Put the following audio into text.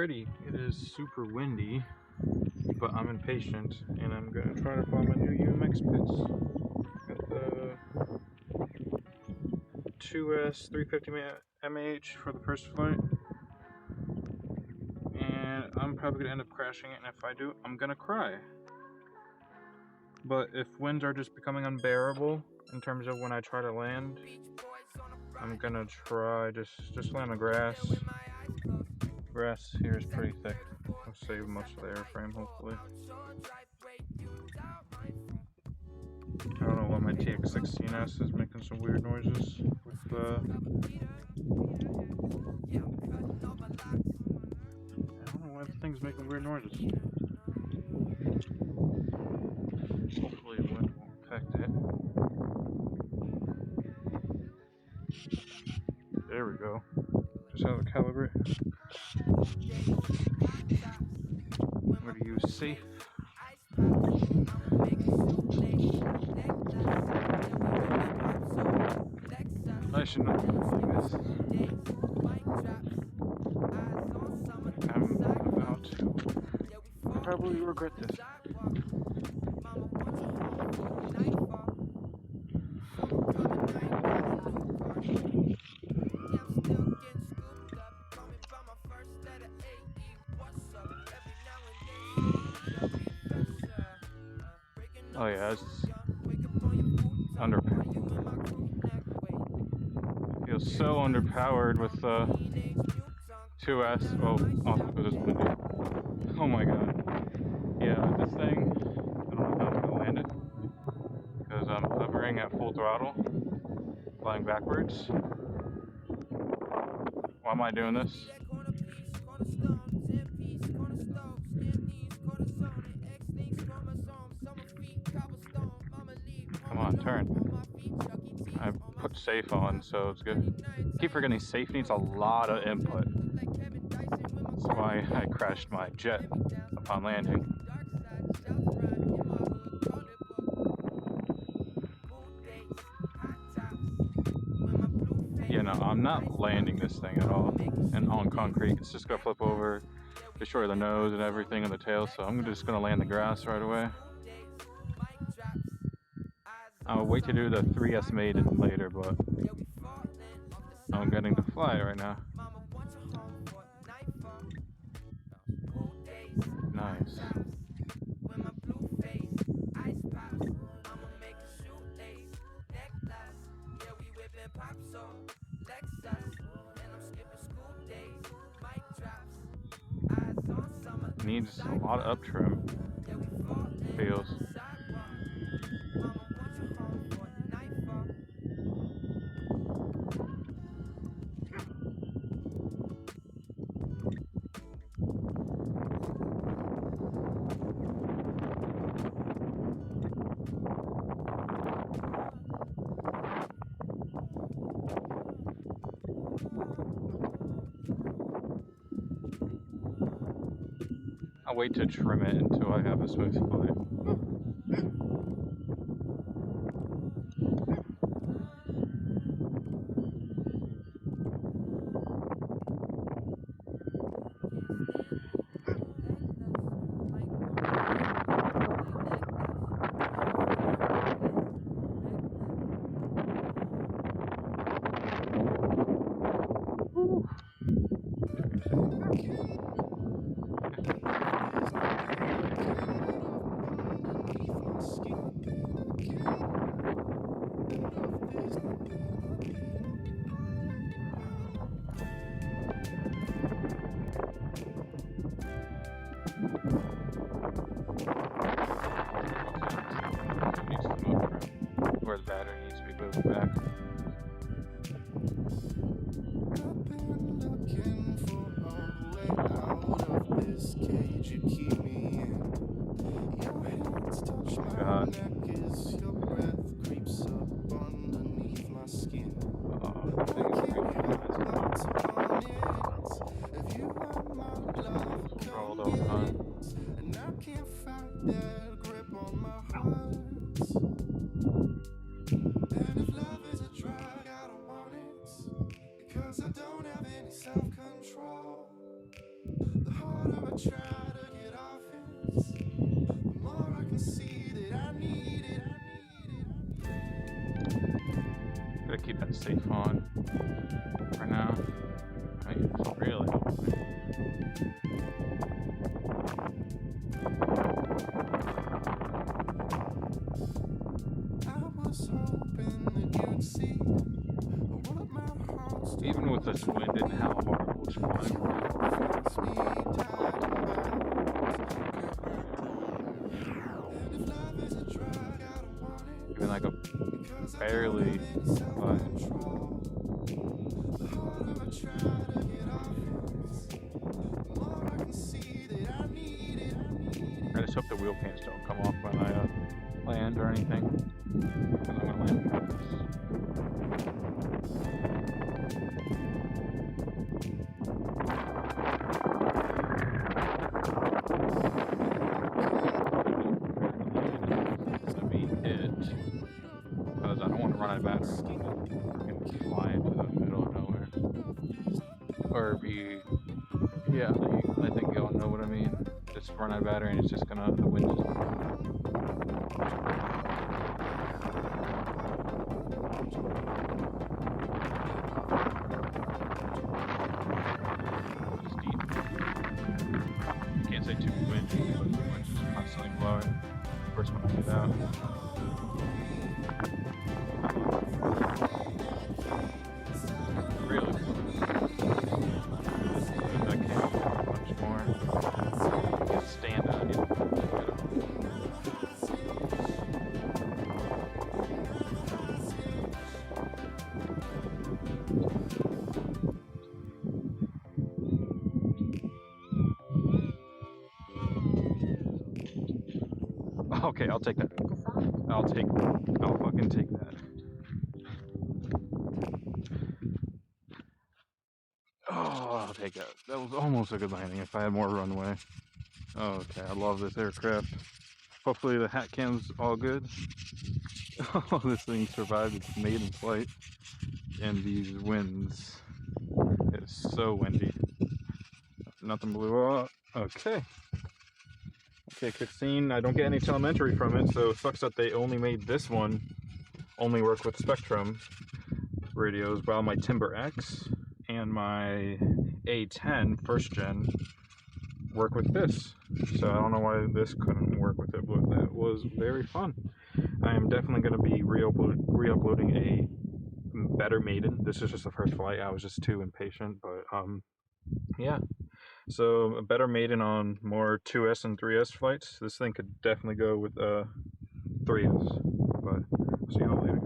Alrighty, it is super windy, but I'm impatient and I'm gonna try to fly my new UMX Pitts. Got the 2S 350 mAh for the first flight, and I'm probably gonna end up crashing it, and if I do, I'm gonna cry. But if winds are just becoming unbearable in terms of when I try to land, I'm gonna try just land on grass. Grass here is pretty thick. I'll save most of the airframe, hopefully. I don't know why my TX16S is making some weird noises with I don't know why the thing's making weird noises. Hopefully the wind won't affect it. There we go. Just have to calibrate. I'm going to use safe. I should not be doing this. I'm about to probably regret this. Oh yeah, it's underpowered. Feels so underpowered with the 2S. Oh, also because it's windy. Oh my god. Yeah, this thing, I don't know how I'm gonna land it because I'm hovering at full throttle, flying backwards. Why am I doing this? Come on, turn. I put safe on, so it's good. Keep forgetting safe needs a lot of input. That's why I crashed my jet upon landing. Yeah, no, I'm not landing this thing at all. And on concrete, it's just gonna flip over, destroy the nose and everything and the tail, so I'm just gonna land the grass right away. I'll wait to do the 3S maiden later, but I'm getting to fly right now. Nice. Needs a lot of up trim. Feels. I'll wait to trim it until I have a smooth flight. Where the battery needs to be moved back. I've been looking for a way out of this cage you keep me in. Your hands touch my neck as your breath creeps up underneath my skin. I can't help but to want it. If you want my love, come in. And I can't fight that grip on my heart. And if love is a drug, I don't want it, because I don't have any self-control. The try to get off it, the more I can see that I need it. Gotta keep that safe on for now. I mean, it's really open. I was hoping that you'd see what my heart's doing. Even with this wind and how hard it was flying. Even like a barely I just hope the wheel pants don't come off when I land or anything. Because I'm gonna land with this. Because I don't want to run out of battery and fly into the middle of nowhere. Or be, yeah, I think y'all know what I mean. Just run out of battery and it's just gonna, the wind is you can't say too windy, but the wind is constantly blowing. Of course, when I get out. Really I can't do much more. Get stand out, get it. Okay, I'll take that. I'll fucking take that. Oh, I'll take that. That was almost a good landing if I had more runway. Okay, I love this aircraft. Hopefully the hat cam's all good. Oh, this thing survived its maiden flight. And these winds. It's so windy. Nothing blew up. Okay. Okay, cutscene. I don't get any telemetry from it, so it sucks that they only made this one only work with Spectrum radios, while my Timber X and my A10 first gen work with this. So I don't know why this couldn't work with it, but that was very fun. I am definitely going to be re-uploading a better maiden. This is just the first flight. I was just too impatient, but yeah. So a better maiden on more 2S and 3S flights. This thing could definitely go with 3S, but see y'all later.